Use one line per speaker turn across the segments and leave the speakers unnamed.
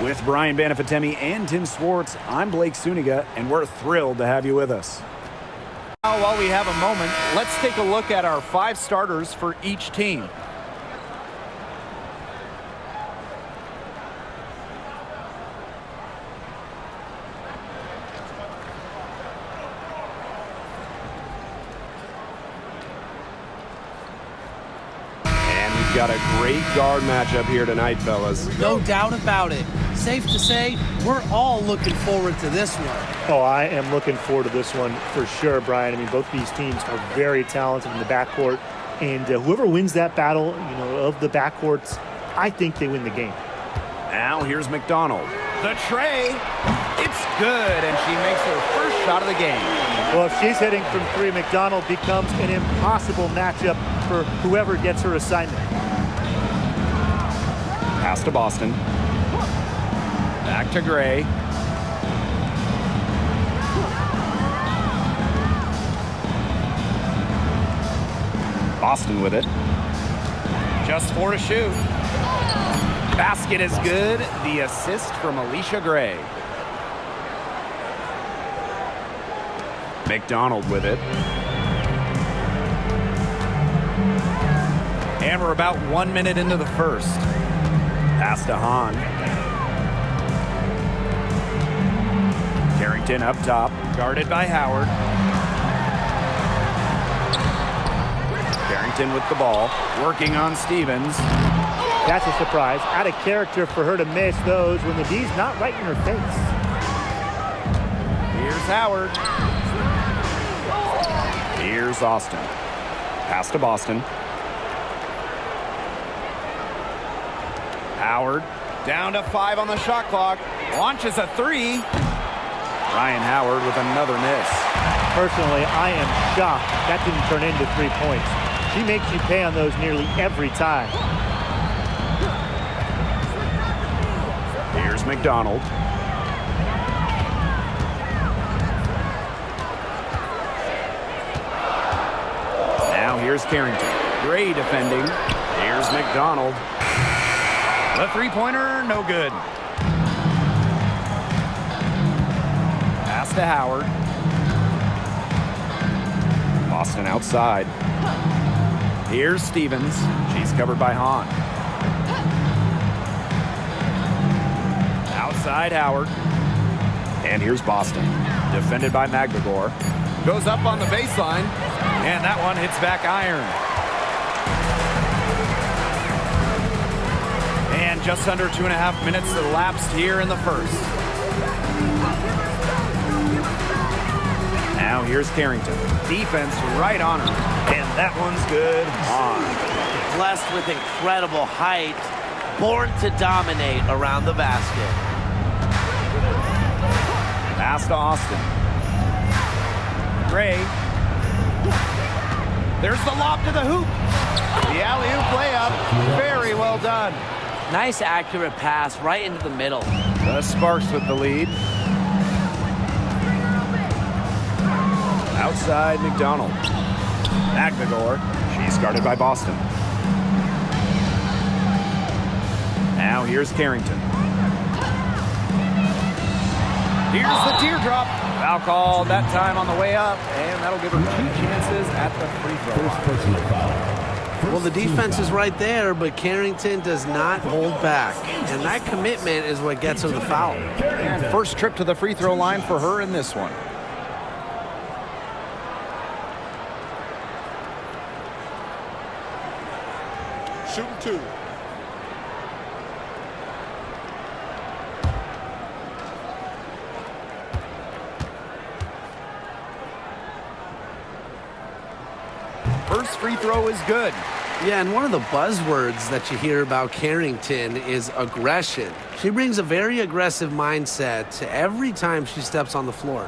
With Brian Banafitemi and Tim Swartz, I'm Blake Suniga, and we're thrilled to have you with us.
Now, while we have a moment, let's take a look at our 5 starters for each team.
Got a great guard matchup here tonight, fellas.
No doubt about it. Safe to say, we're all looking forward to this one.
Oh, I am looking forward to this one for sure, Brian. I mean, both these teams are very talented in the backcourt, and whoever wins that battle, of the backcourts, I think they win the game.
Now here's McDonald.
The tray, it's good, and she makes her first shot of the game.
Well, if she's hitting from 3, McDonald becomes an impossible matchup for whoever gets her assignment.
Pass to Boston. Back to Gray. Boston with it.
Just 4 to shoot. Basket is good. The assist from Alicia Gray.
McDonald with it.
And we're about 1 minute into the first.
Pass to Hahn. Carrington up top.
Guarded by Howard.
Carrington with the ball. Working on Stevens.
That's a surprise. Out of character for her to miss those when the D's not right in her face.
Here's Howard.
Here's Austin. Pass to Boston. Howard.
Down to 5 on the shot clock. Launches a 3.
Ryan Howard with another miss.
Personally, I am shocked that didn't turn into 3 points. She makes you pay on those nearly every time.
Here's McDonald. Now here's Carrington. Gray defending. Here's McDonald.
The 3-pointer, no good.
Pass to Howard. Boston outside. Here's Stevens. She's covered by Hahn. Outside Howard. And here's Boston. Defended by Magdagor.
Goes up on the baseline. And that one hits back iron. And just under 2.5 minutes elapsed here in the first.
Now here's Carrington. Defense right on her. And that one's good. On.
Blessed with incredible height. Born to dominate around the basket.
Pass to Austin.
Gray. There's the lob to the hoop. The alley-oop layup. Very well done.
Nice accurate pass right into the middle.
The Sparks with the lead. Outside McDonald. Magdagor. She's guarded by Boston. Now here's Carrington.
Here's the teardrop. Foul called that time on the way up, and that'll give her 2 chances at the free throw line.
Well, the defense is right there, but Carrington does not hold back. And that commitment is what gets her the foul.
And first trip to the free throw line for her in this one.
Shooting 2.
First free throw is good.
Yeah, and one of the buzzwords that you hear about Carrington is aggression. She brings a very aggressive mindset to every time she steps on the floor.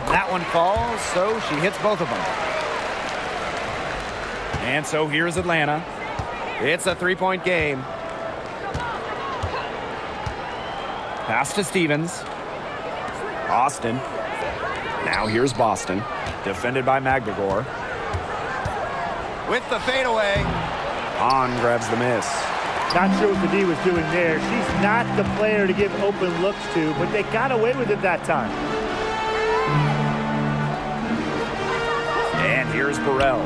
That one falls, so she hits both of them. And so here's Atlanta. It's a 3-point game. Pass to Stevens.
Austin. Now here's Boston, defended by McGregor.
With the fadeaway.
Hahn grabs the miss.
Not sure what the D was doing there. She's not the player to give open looks to, but they got away with it that time.
And here's Burrell.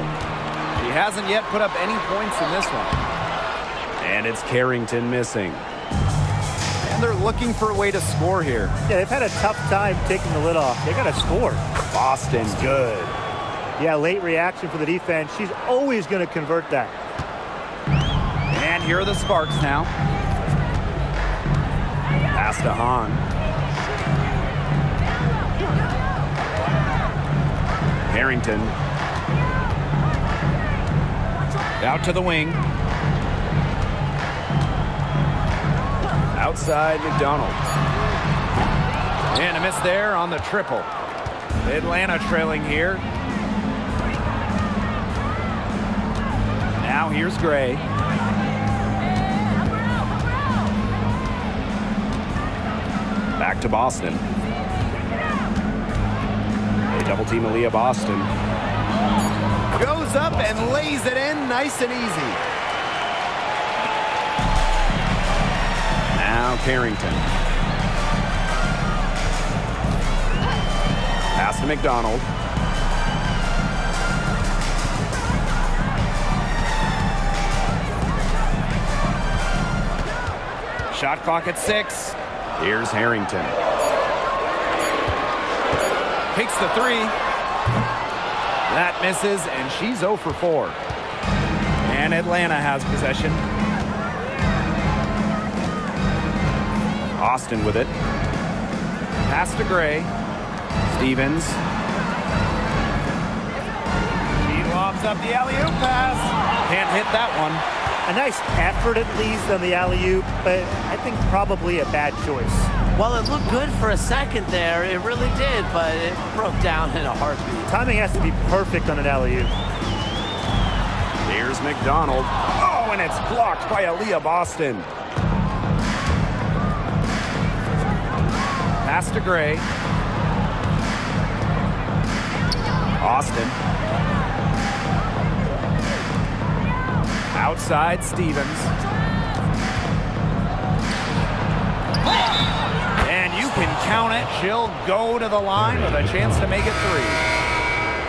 He hasn't yet put up any points in this one.
And it's Carrington missing.
And they're looking for a way to score here.
Yeah, they've had a tough time taking the lid off. They got to score.
Boston good.
Yeah, late reaction for the defense. She's always going to convert that.
And here are the Sparks now.
Pass to Hahn. Harrington.
Out to the wing.
Outside McDonald.
And a miss there on the triple. Atlanta trailing here. Now here's Gray.
Back to Boston. They double team Aaliyah Boston.
Goes up and lays it in nice and easy.
Now Carrington. Pass to McDonald.
Shot clock at 6.
Here's Harrington.
Takes the 3. That misses, and she's 0 for 4. And Atlanta has possession.
Austin with it.
Pass to Gray.
Stevens.
He lobs up the alley-oop pass. Can't hit that one.
A nice effort at least on the alley-oop, but I think probably a bad choice.
Well, it looked good for a second there. It really did, but it broke down in a heartbeat.
Timing has to be perfect on an alley-oop.
Here's McDonald. Oh, and it's blocked by Aaliyah Boston.
Pass to Gray.
Austin.
Outside Stevens. And you can count it. She'll go to the line with a chance to make it 3.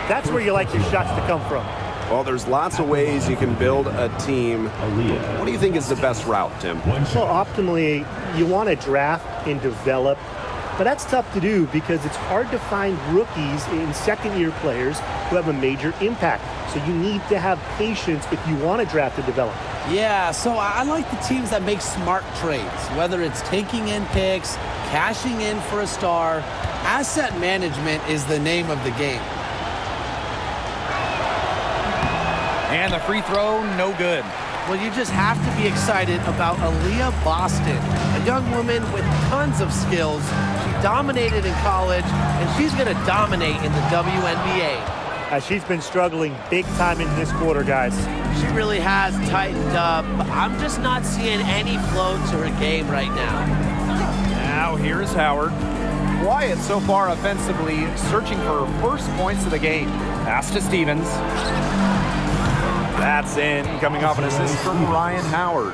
That's where you like your shots to come from.
Well, there's lots of ways you can build a team. What do you think is the best route, Tim?
Well, optimally, you want to draft and develop, but that's tough to do because it's hard to find rookies and second-year players who have a major impact. So you need to have patience if you want to draft and develop.
Yeah, so I like the teams that make smart trades, whether it's taking in picks, cashing in for a star. Asset management is the name of the game.
And the free throw, no good.
Well, you just have to be excited about Aaliyah Boston, a young woman with tons of skills. She dominated in college, and she's going to dominate in the WNBA.
She's been struggling big time in this quarter, guys.
She really has tightened up. I'm just not seeing any flow to her game right now.
Now here's Howard. Quiet so far offensively, searching for her first points of the game. Pass to Stevens. That's in, coming off an assist from Ryan Howard.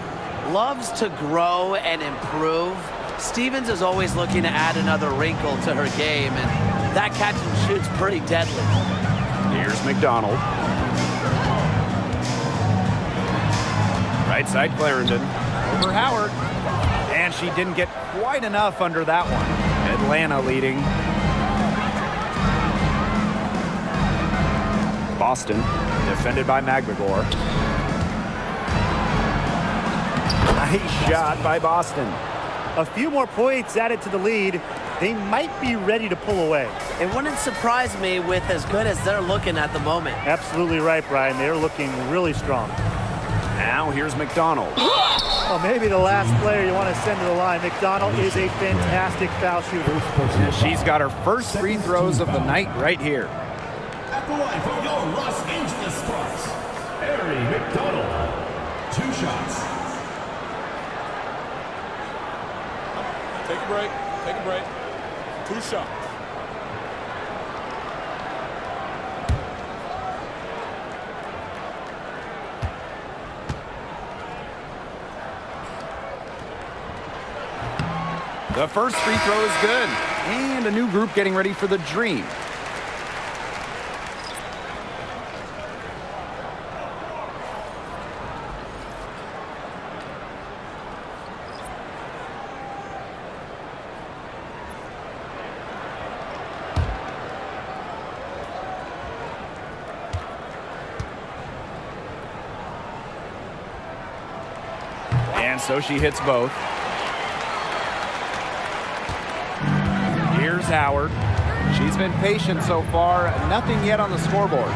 Loves to grow and improve. Stevens is always looking to add another wrinkle to her game, and that catch and shoot's pretty deadly.
Here's McDonald.
Right side Clarendon. Over Howard. And she didn't get quite enough under that one. Atlanta leading.
Boston, defended by McGregor. Nice shot by Boston.
A few more points added to the lead. They might be ready to pull away.
It wouldn't surprise me with as good as they're looking at the moment.
Absolutely right, Brian. They're looking really strong.
Now here's McDonald.
Well, maybe the last player you want to send to the line. McDonald is a fantastic foul shooter.
She's got her first free throws of the night right here.
At the line for your Los Angeles Sparks, Harry McDonald. 2 shots.
Take a break. Take a break. 2 shots.
The first free throw is good. And a new group getting ready for the Dream. And so she hits both. Here's Howard. She's been patient so far. Nothing yet on the scoreboard.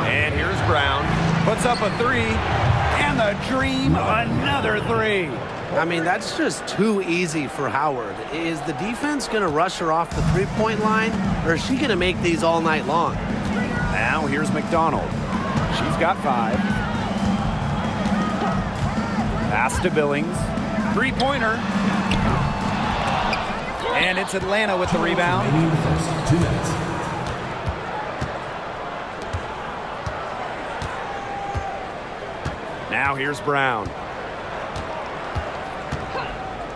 And here's Brown. Puts up a three. And the Dream, another three.
I mean, that's just too easy for Howard. Is the defense going to rush her off the three-point line, or is she going to make these all night long?
Now here's McDonald. She's got 5. Pass to Billings. Three-pointer. And it's Atlanta with the rebound.
First 2 minutes.
Now here's Brown.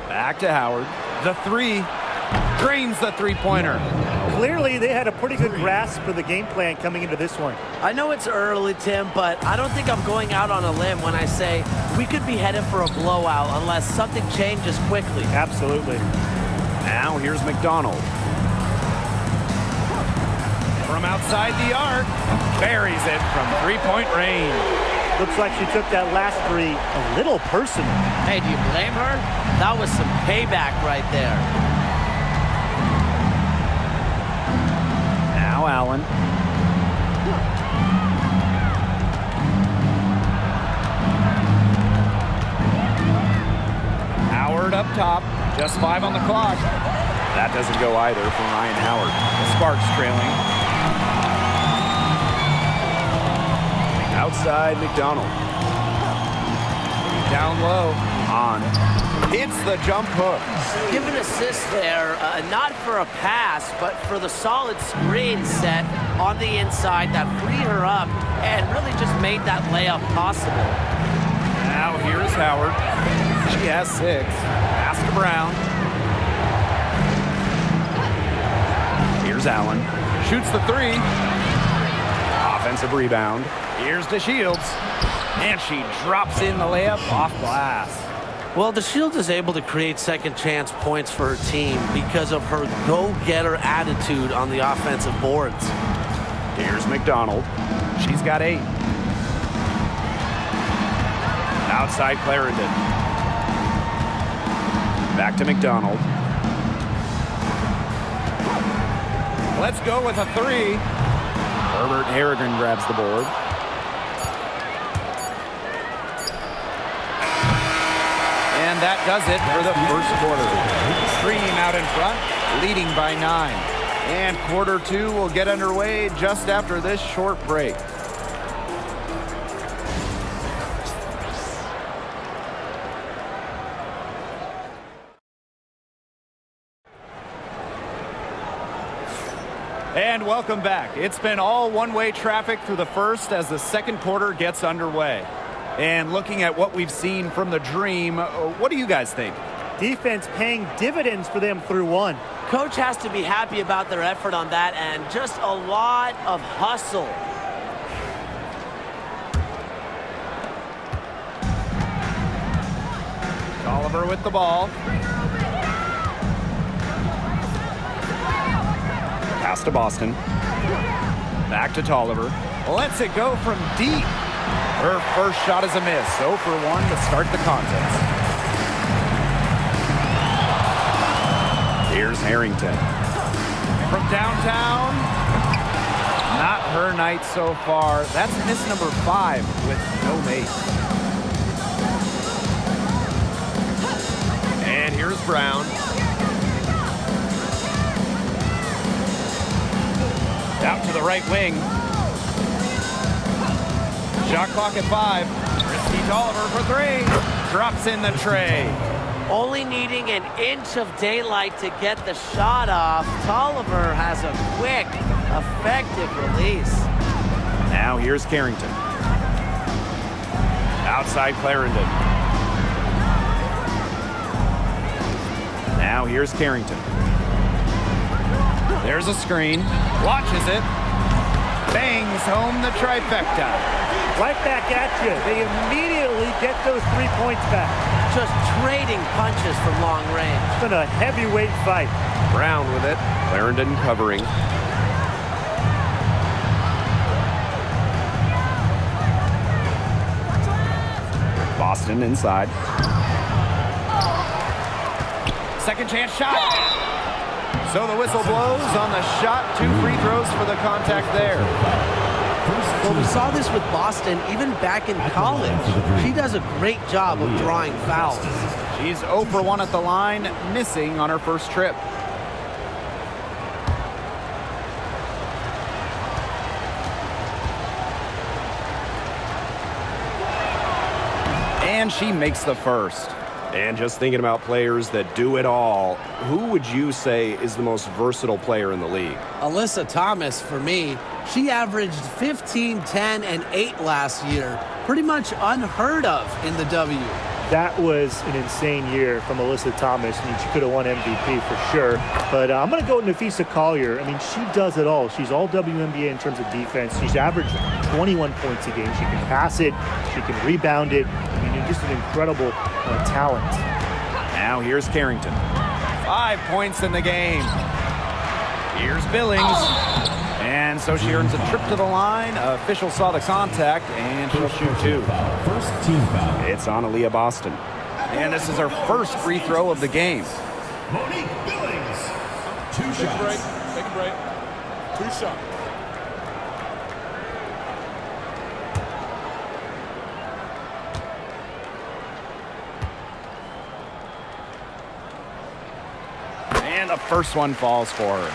Back to Howard. The three. Drains the three-pointer.
Clearly, they had a pretty good grasp for the game plan coming into this one.
I know it's early, Tim, but I don't think I'm going out on a limb when I say we could be headed for a blowout unless something changes quickly.
Absolutely.
Now here's McDonald. From outside the arc, buries it from three-point range.
Looks like she took that last three a little personal.
Hey, do you blame her? That was some payback right there.
Now Allen. Howard up top. Just 5 on the clock. That doesn't go either for Ryan Howard. The Sparks trailing. Outside McDonald. Down low. On. Hits the jump hook.
Give an assist there, not for a pass, but for the solid screen set on the inside that freed her up and really just made that layup possible.
Now here's Howard. She has 6. Pass to Brown. Here's Allen. Shoots the 3. Offensive rebound. Here's DeShields. And she drops in the layup off glass.
Well, DeShields is able to create second chance points for her team because of her go-getter attitude on the offensive boards.
Here's McDonald. She's got 8. Outside Clarendon. Back to McDonald. Let's go with a 3. Herbert Harrigan grabs the board. And that does it for the first quarter. Stream out in front, leading by 9. And quarter 2 will get underway just after this short break. And welcome back. It's been all one-way traffic through the first as the second quarter gets underway. And looking at what we've seen from the Dream, what do you guys think?
Defense paying dividends for them through 1.
Coach has to be happy about their effort on that and just a lot of hustle.
Oliver with the ball. Pass to Boston. Back to Tolliver. Lets it go from deep. Her first shot is a miss. 0 for 1 to start the contest. Here's Harrington. From downtown. Not her night so far. That's miss number 5 with no make. And here's Brown. Out to the right wing. Shot clock at 5. Christy Tolliver for 3. Drops in the tray.
Only needing an inch of daylight to get the shot off. Tolliver has a quick, effective release.
Now here's Carrington. Outside Clarendon.
Now here's Carrington.
There's a screen. Watches it. Bangs home the trifecta.
Right back at you. They immediately get those 3 points back.
Just trading punches from long range.
It's been a heavyweight fight.
Brown with it. Clarendon covering.
Boston inside.
Second chance shot. So the whistle blows on the shot. 2 free throws for the contact there.
Well, we saw this with Boston even back in college. She does a great job of drawing fouls.
She's 0 for 1 at the line, missing on her first trip. And she makes the first.
And just thinking about players that do it all, who would you say is the most versatile player in the league?
Alyssa Thomas, for me, she averaged 15, 10, and 8 last year. Pretty much unheard of in the W.
That was an insane year from Alyssa Thomas. I mean, she could have won MVP for sure. But I'm going to go with Nafisa Collier. I mean, she does it all. She's all WNBA in terms of defense. She's averaged 21 points a game. She can pass it. She can rebound it. I mean, just an incredible talent.
Now here's Carrington.
5 points in the game. Here's Billings. And so she earns a trip to the line. Official saw the contact, and she'll shoot 2.
First team foul.
It's on Aaliyah Boston.
And this is her first free throw of the game.
Monique Billings. 2
Take a
shots.
break. Take a break. 2 shots.
And the first one falls for her.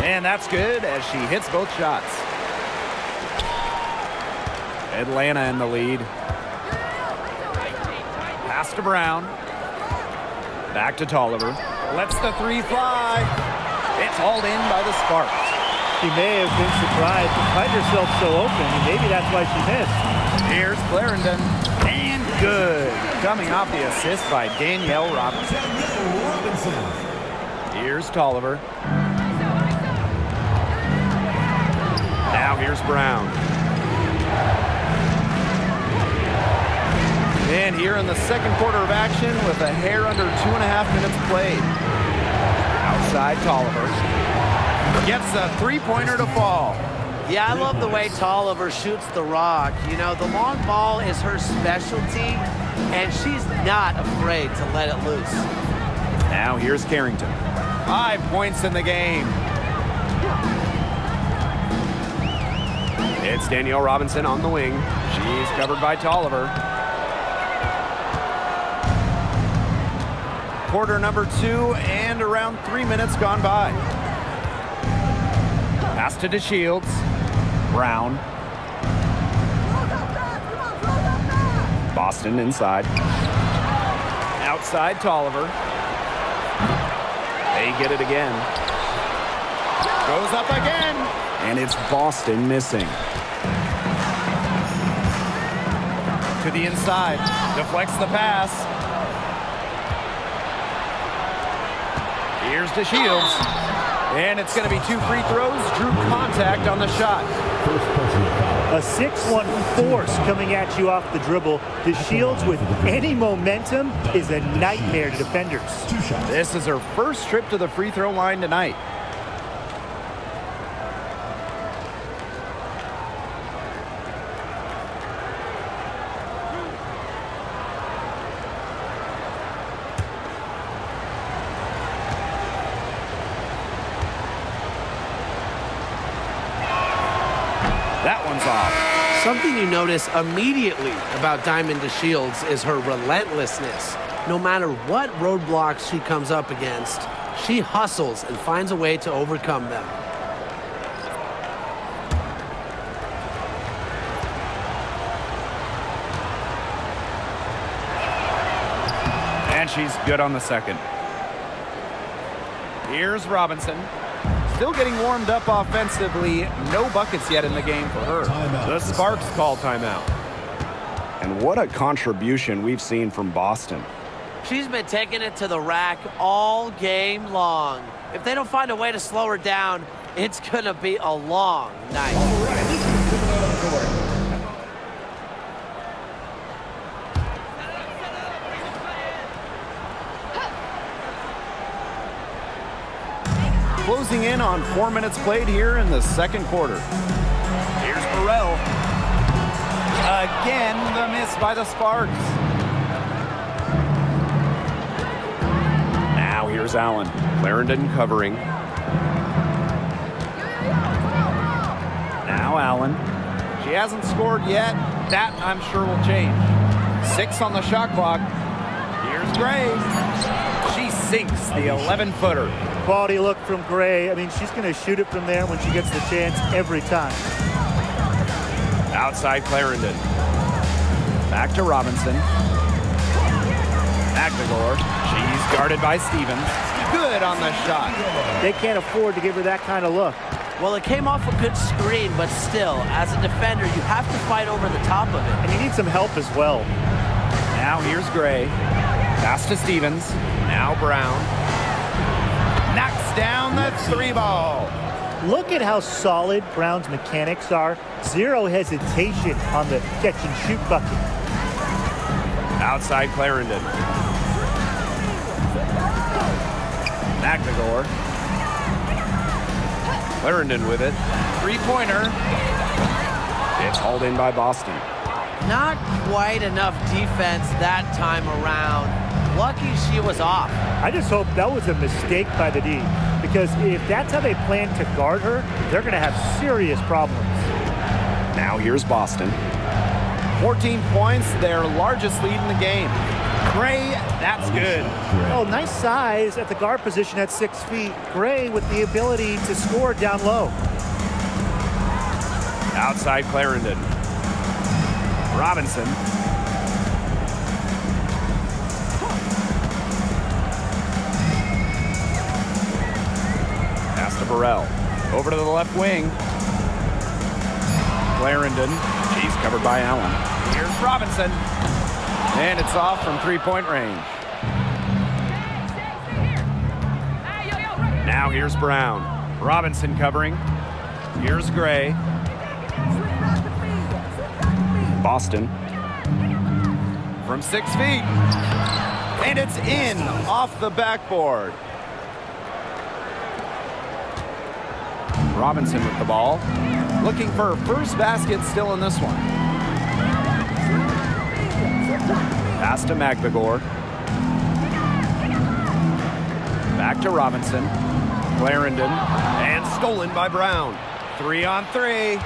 And that's good as she hits both shots. Atlanta in the lead. Pass to Brown. Back to Tolliver. Lets the 3 fly. It's hauled in by the Sparks.
She may have been surprised to find herself so open, and maybe that's why she missed.
Here's Clarendon. And good. Coming off the assist by Danielle Robinson.
Danielle Robinson.
Here's Tolliver.
Now here's Brown.
And here in the second quarter of action with a hair under 2.5 minutes played. Outside Tolliver. Gets a 3-pointer to fall.
Yeah, I love the way Tolliver shoots the rock. You know, the long ball is her specialty, and she's not afraid to let it loose.
Now here's Carrington.
5 points in the game.
It's Danielle Robinson on the wing.
She's covered by Tolliver. Quarter number 2 and around 3 minutes gone by. Pass to DeShields. Brown.
Boston inside.
Outside Tolliver.
They get it again.
Goes up again.
And it's Boston missing.
To the inside. Deflects the pass. Here's DeShields. And it's going to be 2 free throws. Drew contact on the shot.
First personal foul.
A 6-1 force coming at you off the dribble. DeShields with any momentum is a nightmare to defenders.
2 shots.
This is her first trip to the free throw line tonight. That one's off.
Something you notice immediately about Diamond DeShields is her relentlessness. No matter what roadblocks she comes up against, she hustles and finds a way to overcome them.
And she's good on the second. Here's Robinson. Still getting warmed up offensively. No buckets yet in the game for her.
The Sparks call timeout. And what a contribution we've seen from Boston.
She's been taking it to the rack all game long. If they don't find a way to slow her down, it's going to be a long night.
Closing in on 4 minutes played here in the second quarter. Here's Burrell. Again, the miss by the Sparks.
Now here's Allen. Clarendon covering.
Now Allen. She hasn't scored yet. That, I'm sure, will change. 6 on the shot clock. Here's Gray. She sinks the 11-footer.
Quality look from Gray. I mean, she's going to shoot it from there when she gets the chance every time.
Outside Clarendon.
Back to Robinson. Magdegor. She's guarded by Stevens. Good on the shot.
They can't afford to give her that kind of look.
Well, it came off a good screen, but still, as a defender, you have to fight over the top of it.
And you need some help as well.
Now here's Gray. Pass to Stevens. Now Brown. Knocks down the 3-ball.
Look at how solid Brown's mechanics are. Zero hesitation on the catch and shoot bucket.
Outside Clarendon.
Magdegor.
Clarendon with it.
Three-pointer.
It's hauled in by Boston.
Not quite enough defense that time around. Lucky she was off.
I just hope that was a mistake by the D, because if that's how they plan to guard her, they're going to have serious problems.
Now here's Boston.
14 points, their largest lead in the game. Gray, that's good.
Oh, nice size at the guard position at 6 feet. Gray with the ability to score down low.
Outside Clarendon.
Robinson.
Pass to Burrell.
Over to the left wing.
Clarendon. She's covered by Allen.
Here's Robinson. And it's off from three-point range.
Now here's Brown.
Robinson covering. Here's Gray.
Boston.
From 6 feet. And it's in off the backboard. Robinson with the ball. Looking for her first basket still in this one. Pass to Magdegor. Back to Robinson.
Clarendon. And stolen by Brown.
3-on-3.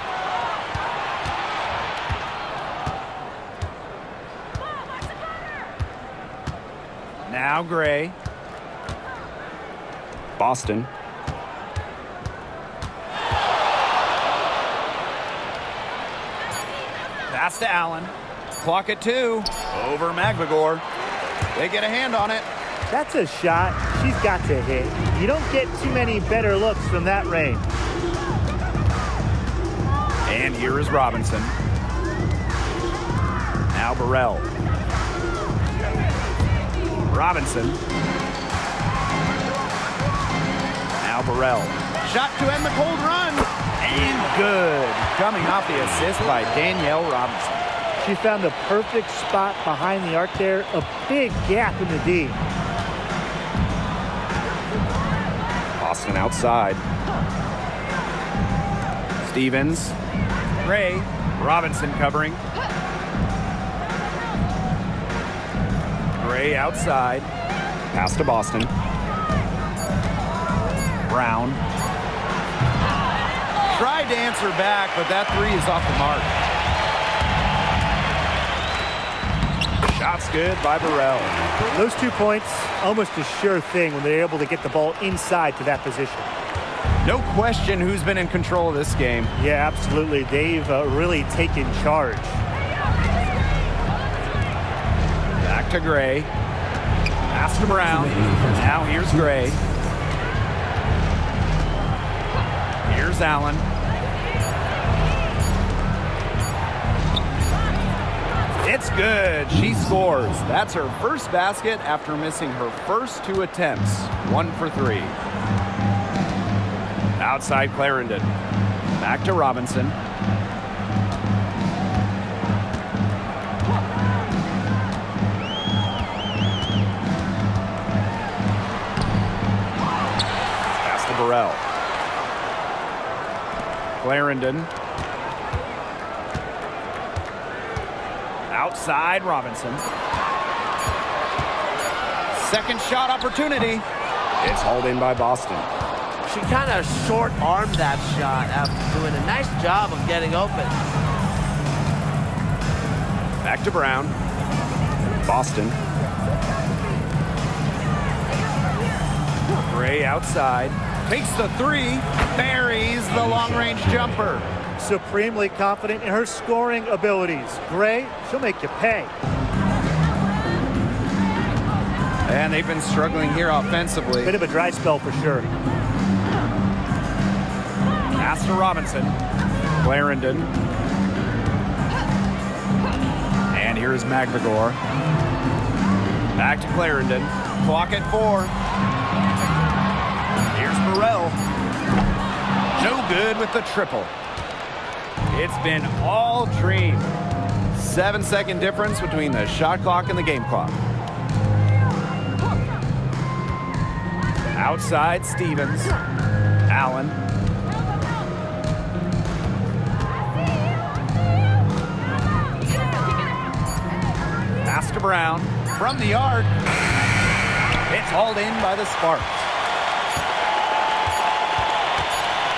Now Gray.
Boston.
Pass to Allen. Clock at 2. Over Magdegor. They get a hand on it.
That's a shot she's got to hit. You don't get too many better looks from that range.
And here is Robinson. Now Burrell. Robinson. Now Burrell. Shot to end the cold run. And good. Coming off the assist by Danielle Robinson.
She found the perfect spot behind the arc there. A big gap in the D.
Boston outside.
Stevens. Gray. Robinson covering. Gray outside.
Pass to Boston.
Brown. Tried to answer back, but that three is off the mark. Shot's good by Burrell.
Those 2 points, almost a sure thing when they're able to get the ball inside to that position.
No question who's been in control of this game.
Yeah, absolutely. They've really taken charge.
Back to Gray. Pass to Brown. Now here's Gray. Here's Allen. It's good. She scores. That's her first basket after missing her first 2 attempts. 1 for 3. Outside Clarendon. Back to Robinson. Pass to Burrell. Clarendon. Outside Robinson. Second shot opportunity.
It's hauled in by Boston.
She kind of short-armed that shot after doing a nice job of getting open.
Back to Brown. Boston.
Gray outside. Takes the 3. Buries the long-range jumper.
Supremely confident in her scoring abilities. Gray, she'll make you pay.
And they've been struggling here offensively.
Bit of a dry spell for sure.
Pass to Robinson.
Clarendon.
And here's McGregor. Back to Clarendon. Clock at 4. Here's Burrell. No good with the triple. It's been all dream. 7-second difference between the shot clock and the game clock. Outside Stevens. Allen. Pass to Brown. From the arc. It's hauled in by the Sparks.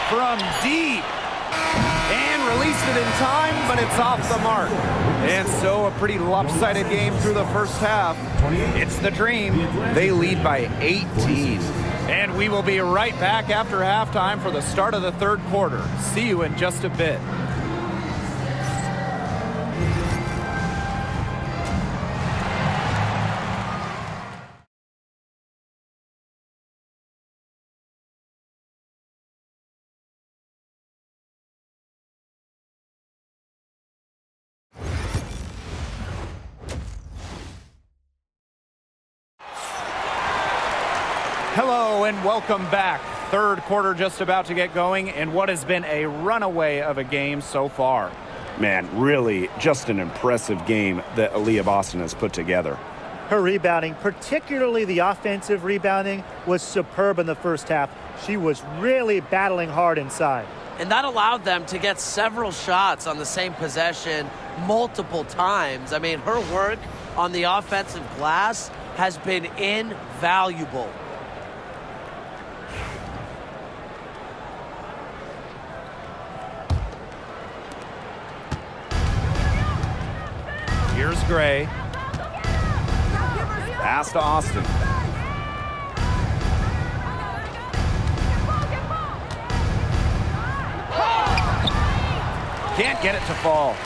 From deep. And released it in time, but it's off the mark. And so a pretty lopsided game through the first half. It's the Dream. They lead by 18. And we will be right back after halftime for the start of the third quarter. See you in just a bit. Hello and welcome back. Third quarter just about to get going and what has been a runaway of a game so far.
Man, really just an impressive game that Aaliyah Boston has put together.
Her rebounding, particularly the offensive rebounding, was superb in the first half. She was really battling hard inside.
And that allowed them to get several shots on the same possession multiple times. I mean, her work on the offensive glass has been invaluable.
Here's Gray. Pass to Austin. Can't get it to fall.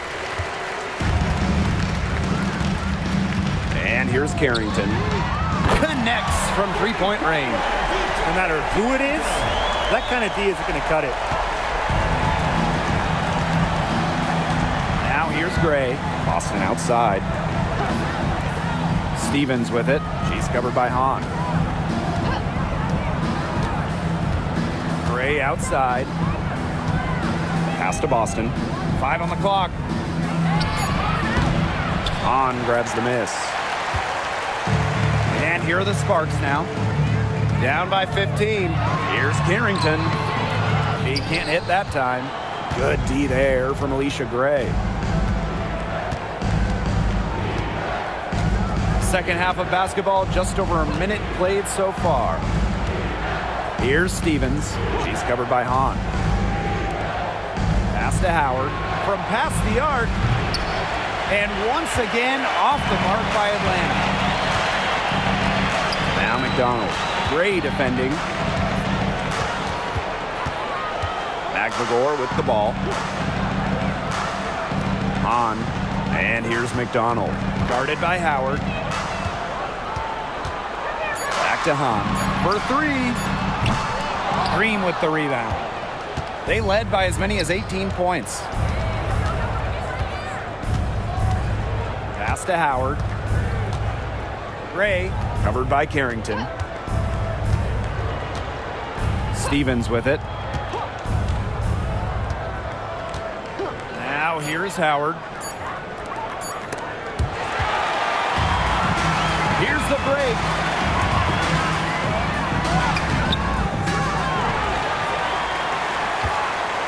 And here's Carrington.
Connects from three-point range.
No matter who it is, that kind of D isn't going to cut it.
Now here's Gray.
Boston outside.
Stevens with it. She's covered by Hahn. Gray outside.
Pass to Boston.
5 on the clock.
Hahn grabs the miss.
And here are the Sparks now. Down by 15. Here's Carrington. He can't hit that time.
Good D there from Alicia Gray.
Second half of basketball, just over a minute played so far. Here's Stevens. She's covered by Hahn. Pass to Howard. From past the arc. And once again, off the mark by Atlanta.
Now McDonald.
Gray defending.
McGregor with the ball. Hahn. And here's McDonald.
Guarded by Howard. Back to Hahn for three. Green with the rebound. They led by as many as 18 points. Pass to Howard. Gray, covered by Carrington. Stevens with it. Now here's Howard. Here's the break.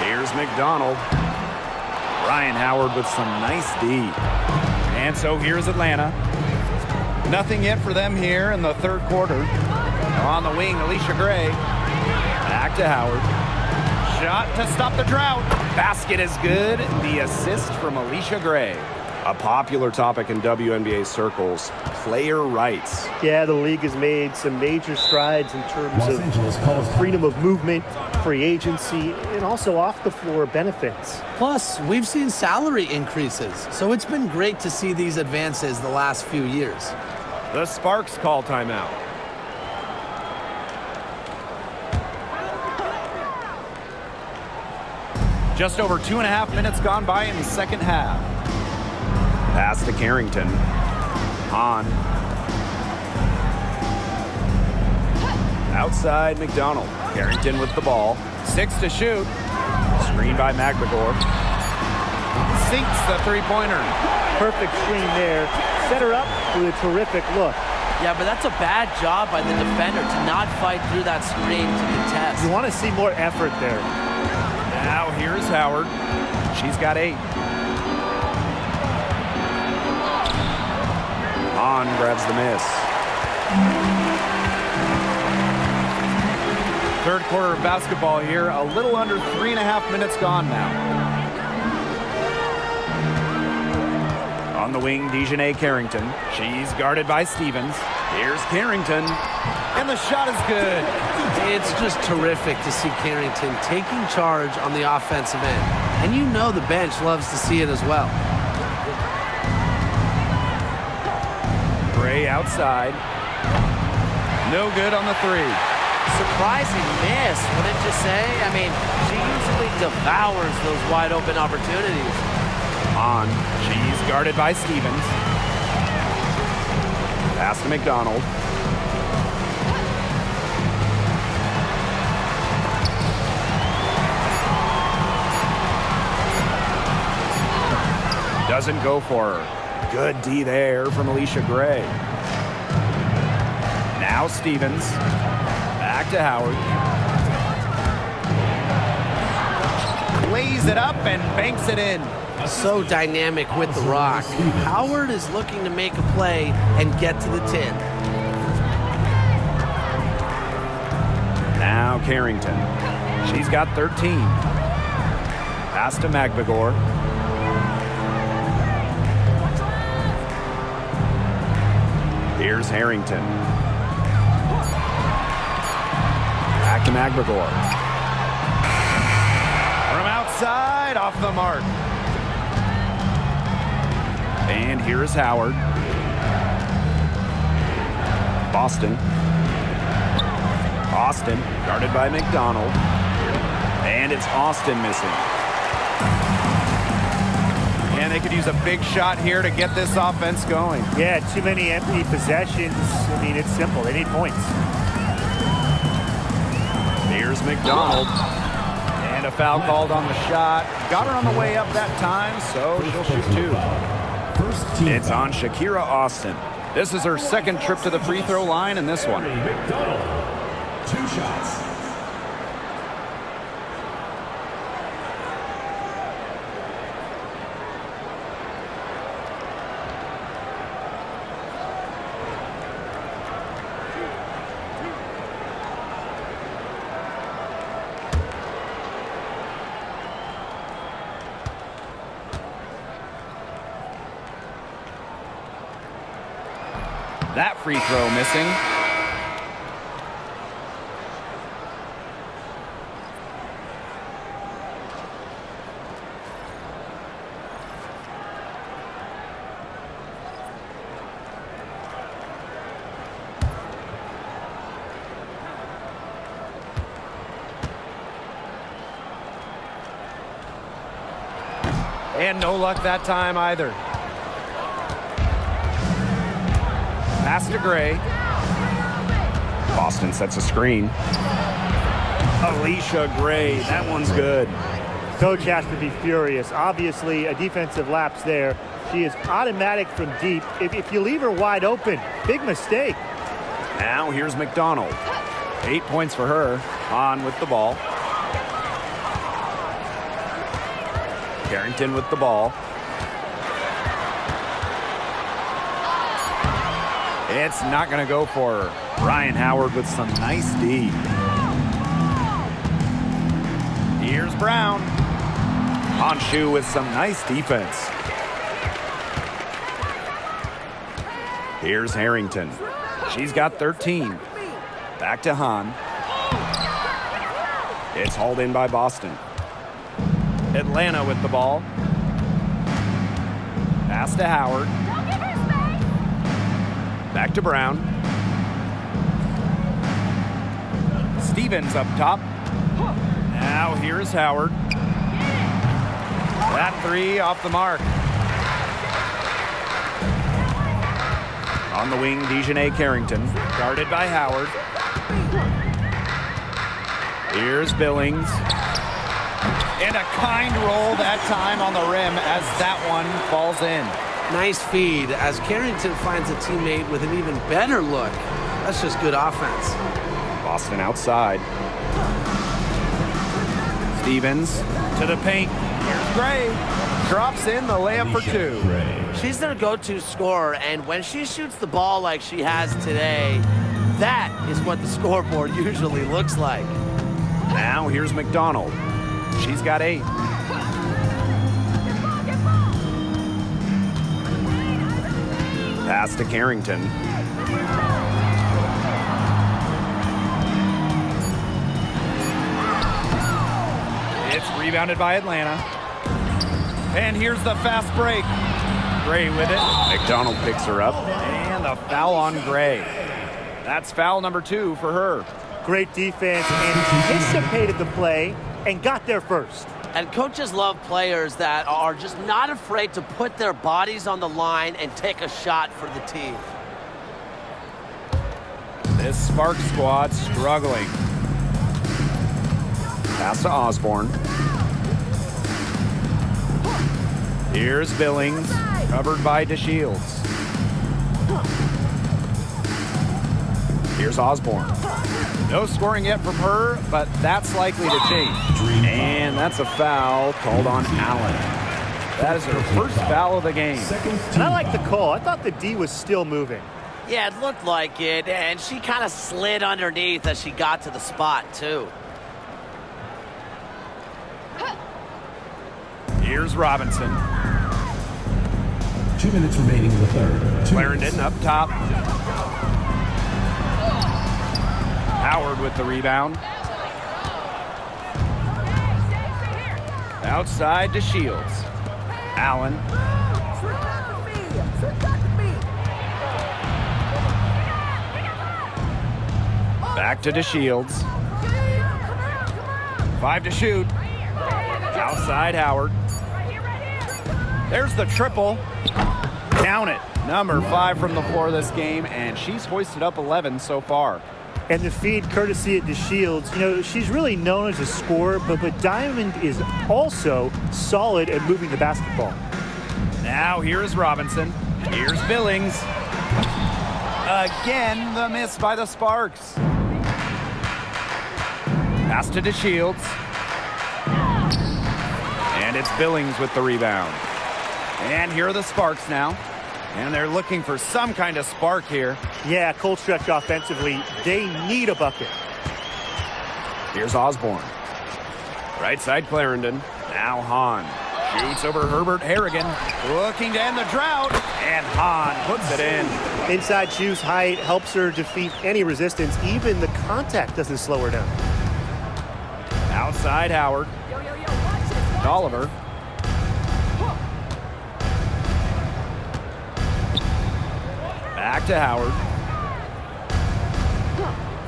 Here's McDonald. Ryan Howard with some nice D. And so here's Atlanta. Nothing yet for them here in the third quarter. On the wing, Alicia Gray. Back to Howard. Shot to stop the drought. Basket is good. The assist from Alicia Gray.
A popular topic in WNBA circles, player rights.
Yeah, the league has made some major strides in terms of freedom of movement, free agency, and also off-the-floor benefits.
Plus, we've seen salary increases, so it's been great to see these advances the last few years.
The Sparks call timeout.
Just over 2.5 minutes gone by in the second half.
Pass to Carrington. Hahn. Outside McDonald. Carrington with the ball.
6 to shoot.
Screen by McBagor.
Sinks the three-pointer.
Perfect screen there. Set her up with a terrific look.
Yeah, but that's a bad job by the defender to not fight through that screen to contest.
You want to see more effort there.
Now here's Howard. She's got 8.
Hahn grabs the miss.
Third quarter of basketball here. A little under 3.5 minutes gone now.
On the wing, Dejanay Carrington.
She's guarded by Stevens.
Here's Carrington.
And the shot is good.
It's just terrific to see Carrington taking charge on the offensive end. And you know the bench loves to see it as well.
Gray outside. No good on the three.
Surprising miss, wouldn't you say? I mean, she usually devours those wide open opportunities.
Hahn.
She's guarded by Stevens.
Pass to McDonald. Doesn't go for her. Good D there from Alicia Gray.
Now Stevens. Back to Howard. Lays it up and banks it in.
So dynamic with the rock. Howard is looking to make a play and get to the 10.
Now Carrington.
She's got 13. Pass to McBagor.
Here's Harrington. Back to McBagor.
From outside, off the mark.
And here's Howard. Boston. Austin, guarded by McDonald. And it's Austin missing.
And they could use a big shot here to get this offense going.
Yeah, too many empty possessions. I mean, it's simple. They need points.
Here's McDonald.
And a foul called on the shot. Got her on the way up that time, so she'll shoot 2.
It's on Shakira Austin.
This is her second trip to the free throw line in this one.
McDonald. 2 shots.
That free throw missing. And no luck that time either. Pass to Gray.
Boston sets a screen.
Alicia Gray, that one's good.
Coach has to be furious. Obviously, a defensive lapse there. She is automatic from deep. If you leave her wide open, big mistake.
Now here's McDonald. 8 points for her. On with the ball. Carrington with the ball. It's not going to go for her. Ryan Howard with some nice D. Here's Brown. Honshu with some nice defense. Here's Harrington. She's got 13. Back to Hahn. It's hauled in by Boston. Atlanta with the ball. Pass to Howard. Back to Brown. Stevens up top. Now here's Howard. That three off the mark. On the wing, Dejanay Carrington. Guarded by Howard. Here's Billings. And a kind roll that time on the rim as that one falls in.
Nice feed as Carrington finds a teammate with an even better look. That's just good offense.
Boston outside.
Stevens to the paint. Here's Gray. Drops in the layup for two.
She's their go-to scorer, and when she shoots the ball like she has today, that is what the scoreboard usually looks like.
Now here's McDonald. She's got 8. Pass to Carrington. It's rebounded by Atlanta. And here's the fast break. Gray with it. McDonald picks her up. And the foul on Gray. That's foul number 2 for her.
Great defense, anticipated the play, and got there first.
And coaches love players that are just not afraid to put their bodies on the line and take a shot for the team.
This Spark squad struggling. Pass to Osborne. Here's Billings, covered by DeShields. Here's Osborne. No scoring yet from her, but that's likely to change. And that's a foul called on Allen. That is her first foul of the game.
And I like the call. I thought the D was still moving.
Yeah, it looked like it, and she kind of slid underneath as she got to the spot, too.
Here's Robinson.
2 minutes remaining in the third.
Clarendon up top. Howard with the rebound. Outside to Shields. Allen. Back to DeShields. 5 to shoot. Outside Howard. There's the triple. Count it. Number 5 from the floor this game, and she's hoisted up 11 so far.
And the feed courtesy of DeShields. You know, she's really known as a scorer, but Diamond is also solid at moving the basketball.
Now here's Robinson. Here's Billings. Again, the miss by the Sparks. Pass to DeShields. And it's Billings with the rebound. And here are the Sparks now. And they're looking for some kind of spark here.
Yeah, cold stretch offensively. They need a bucket.
Here's Osborne. Right side Clarendon. Now Hahn. Shoots over Herbert Harrigan. Looking to end the drought. And Hahn puts it in.
Inside shoes height helps her defeat any resistance. Even the contact doesn't slow her down.
Outside Howard. Oliver. Back to Howard.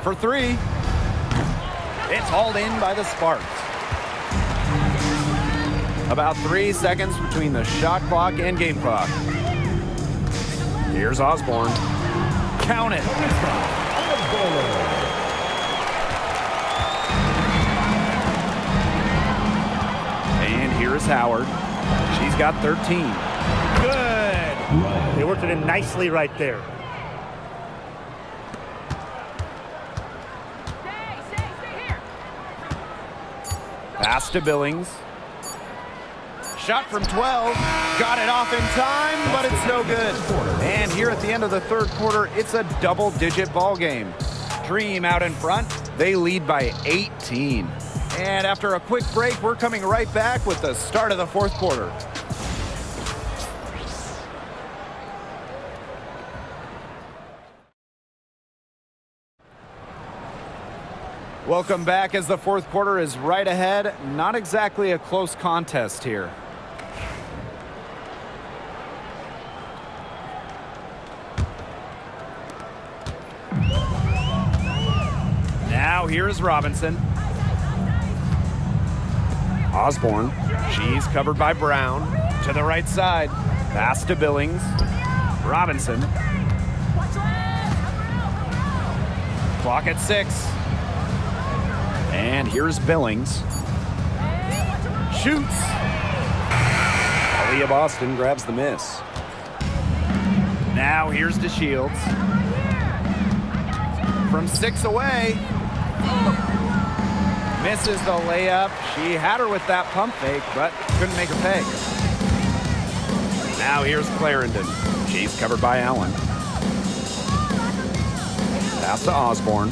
For 3. It's hauled in by the Sparks.
About 3 seconds between the shot clock and game clock.
Here's Osborne.
Count it. And here is Howard. She's got 13. Good.
They worked it in nicely right there.
Pass to Billings. Shot from 12. Got it off in time, but it's no good. And here at the end of the third quarter, it's a double-digit ball game. Dream out in front. They lead by 18. And after a quick break, we're coming right back with the start of the fourth quarter. Welcome back as the fourth quarter is right ahead. Not exactly a close contest here. Now here's Robinson.
Osborne.
She's covered by Brown. To the right side. Pass to Billings. Robinson. Clock at 6. And here's Billings. Shoots.
Aaliyah Boston grabs the miss.
Now here's DeShields. From 6 away. Misses the layup. She had her with that pump fake, but couldn't make her pay. Now here's Clarendon. She's covered by Allen.
Pass to Osborne.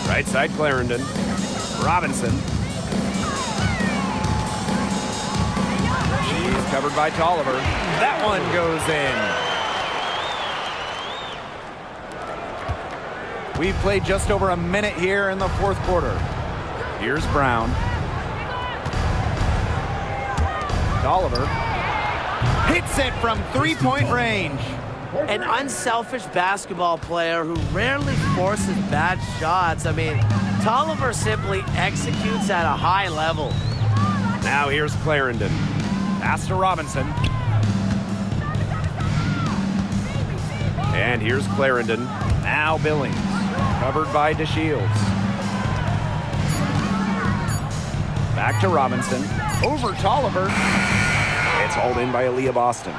Right side Clarendon. Robinson. She's covered by Tolliver. That one goes in. We've played just over a minute here in the fourth quarter. Here's Brown. Tolliver hits it from three-point range.
An unselfish basketball player who rarely forces bad shots. I mean, Tolliver simply executes at a high level.
Now here's Clarendon. Pass to Robinson. And here's Clarendon. Now Billings. Covered by DeShields. Back to Robinson. Over Tolliver.
It's hauled in by Aaliyah Boston.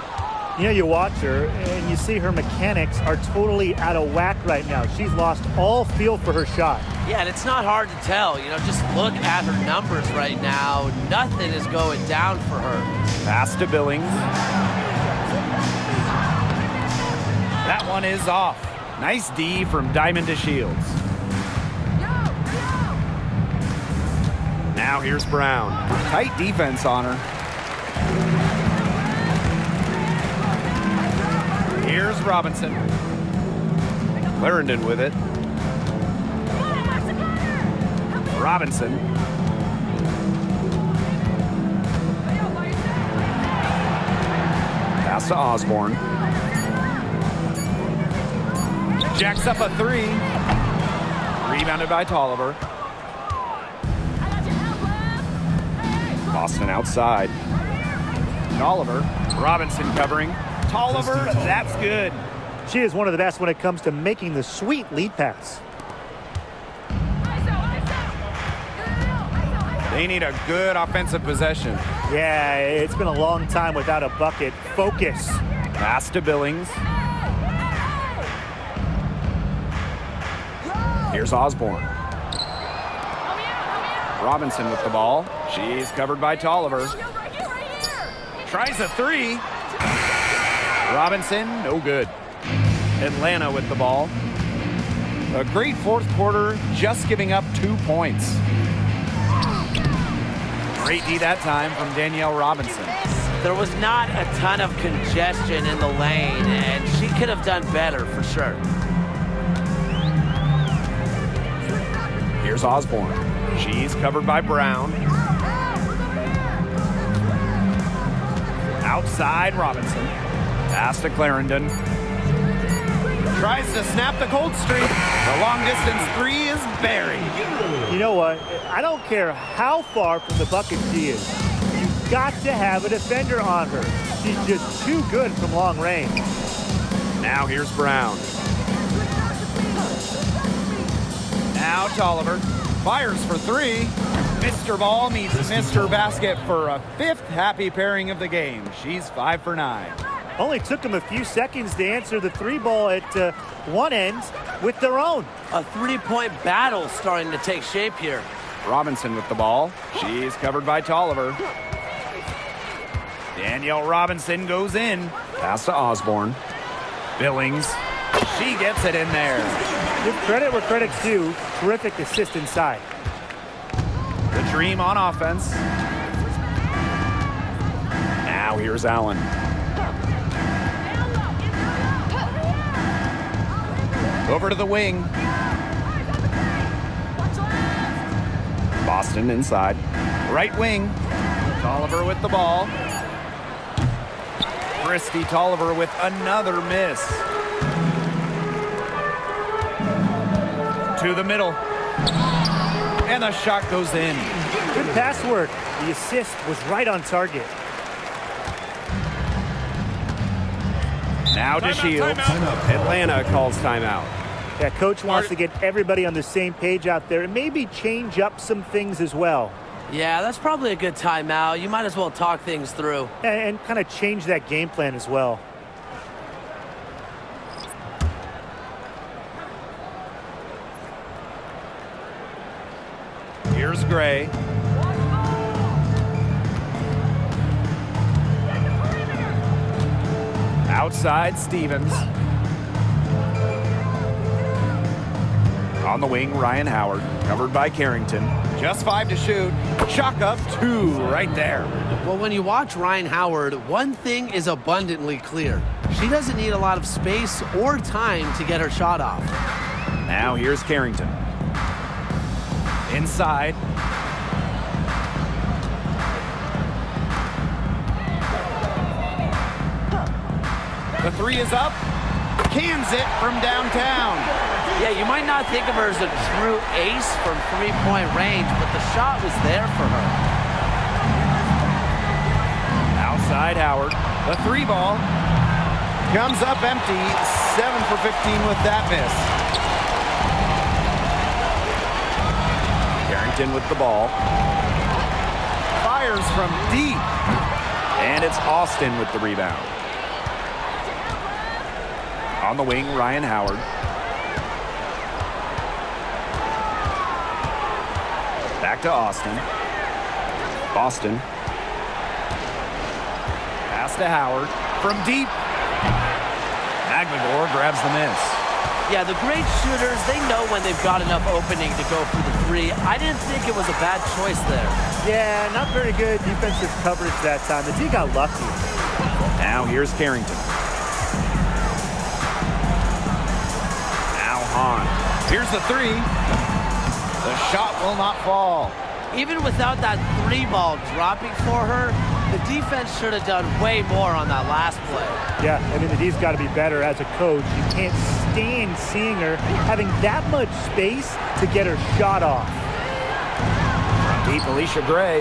You know, you watch her and you see her mechanics are totally out of whack right now. She's lost all feel for her shot.
Yeah, and it's not hard to tell. You know, just look at her numbers right now. Nothing is going down for her.
Pass to Billings. That one is off. Nice D from Diamond DeShields. Now here's Brown. Tight defense on her. Here's Robinson. Clarendon with it. Robinson.
Pass to Osborne.
Jacks up a 3. Rebounded by Tolliver.
Boston outside.
Tolliver. Robinson covering. Tolliver, that's good.
She is one of the best when it comes to making the sweet lead pass.
They need a good offensive possession.
Yeah, it's been a long time without a bucket. Focus.
Pass to Billings.
Here's Osborne.
Robinson with the ball. She's covered by Tolliver. Tries a 3. Robinson, no good. Atlanta with the ball. A great fourth quarter, just giving up 2 points. Great D that time from Danielle Robinson.
There was not a ton of congestion in the lane, and she could have done better for sure.
Here's Osborne.
She's covered by Brown. Outside Robinson. Pass to Clarendon. Tries to snap the cold streak. The long distance 3 is buried.
You know what? I don't care how far from the bucket she is. You got to have a defender on her. She's just too good from long range.
Now here's Brown.
Now Tolliver fires for three. Mr. Ball meets Mr. Basket for a fifth happy pairing of the game. She's 5 for 9.
Only took them a few seconds to answer the three ball at one end with their own.
A three-point battle starting to take shape here.
Robinson with the ball. She's covered by Tolliver. Danielle Robinson goes in.
Pass to Osborne.
Billings. She gets it in there.
Give credit where credit's due. Terrific assist inside.
The Dream on offense.
Now here's Allen.
Over to the wing.
Boston inside.
Right wing. Tolliver with the ball. Christy Tolliver with another miss. To the middle. And the shot goes in.
Good pass work. The assist was right on target.
Now to Shields.
Atlanta calls timeout.
Yeah, coach wants to get everybody on the same page out there and maybe change up some things as well.
Yeah, that's probably a good timeout. You might as well talk things through.
And kind of change that game plan as well.
Here's Gray. Outside Stevens.
On the wing, Ryan Howard. Covered by Carrington.
Just 5 to shoot. Chalk up 2 right there.
Well, when you watch Ryan Howard, one thing is abundantly clear. She doesn't need a lot of space or time to get her shot off.
Now here's Carrington.
Inside. The 3 is up. Cans it from downtown.
Yeah, you might not think of her as a true ace from three-point range, but the shot was there for her.
Outside Howard. The 3 ball comes up empty. 7 for 15 with that miss.
Carrington with the ball.
Fires from deep.
And it's Austin with the rebound. On the wing, Ryan Howard. Back to Austin. Boston.
Pass to Howard. From deep. Maglagore grabs the miss.
Yeah, the great shooters, they know when they've got enough opening to go for the 3. I didn't think it was a bad choice there.
Yeah, not very good defensive coverage that time. The D got lucky.
Now here's Carrington. Now Hahn.
Here's the 3. The shot will not fall.
Even without that 3 ball dropping for her, the defense should have done way more on that last play.
Yeah, I mean, the D's got to be better as a coach. You can't stand seeing her having that much space to get her shot off.
From deep, Alicia Gray.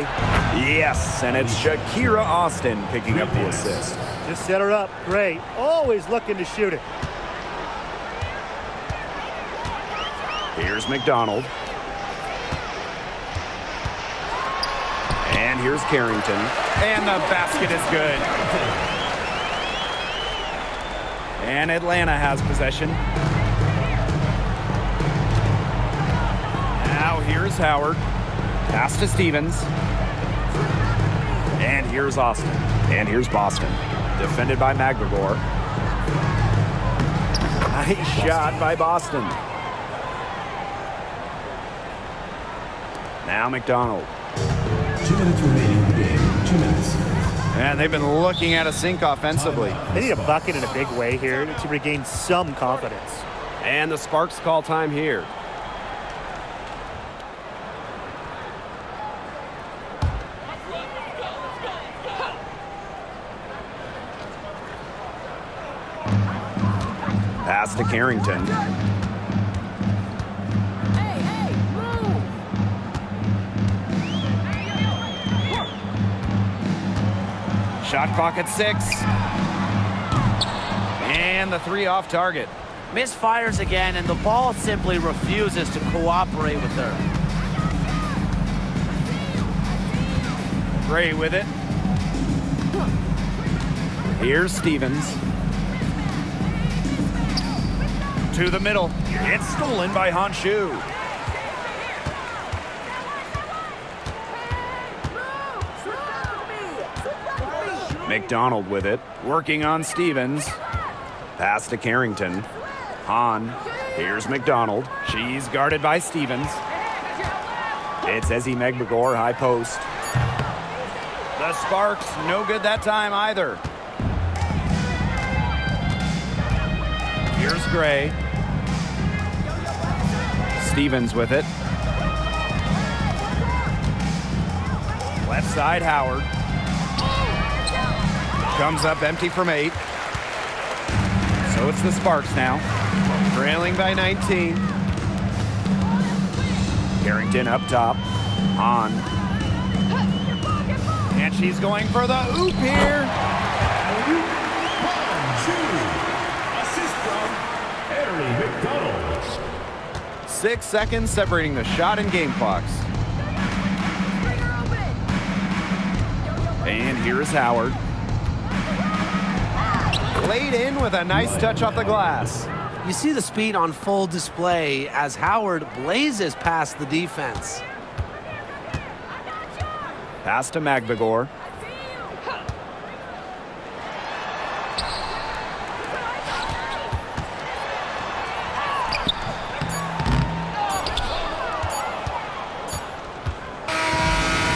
Yes, and it's Shakira Austin picking up the assist.
Just set her up. Gray, always looking to shoot it.
Here's McDonald. And here's Carrington.
And the basket is good. And Atlanta has possession. Now here's Howard. Pass to Stevens.
And here's Austin. And here's Boston. Defended by Maglagore. Nice shot by Boston. Now McDonald.
2 minutes remaining in the game. 2 minutes.
And they've been looking at a sink offensively.
They need a bucket in a big way here to regain some confidence.
And the Sparks call time here. Pass to Carrington.
Shot clock at 6. And the 3 off target.
Misfires again, and the ball simply refuses to cooperate with her.
Gray with it. Here's Stevens. To the middle. It's stolen by Honshu.
McDonald with it.
Working on Stevens.
Pass to Carrington. Hahn. Here's McDonald.
She's guarded by Stevens.
It's Ezzy Megbagor, high post.
The Sparks, no good that time either. Here's Gray. Stevens with it. Left side, Howard. Comes up empty from 8. So it's the Sparks now. Trailing by 19.
Carrington up top. Hahn.
And she's going for the oop here.
Assist from Harry McDonald.
6 seconds separating the shot and game clocks. And here's Howard. Laid in with a nice touch off the glass.
You see the speed on full display as Howard blazes past the defense.
Pass to Megbagor.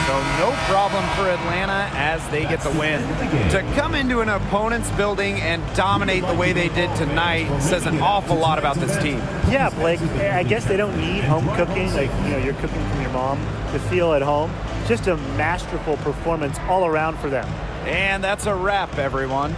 So no problem for Atlanta as they get the win. To come into an opponent's building and dominate the way they did tonight says an awful lot about this team.
Yeah, Blake, I guess they don't need home cooking, like, you're cooking from your mom, to feel at home. Just a masterful performance all around for them.
And that's a wrap, everyone.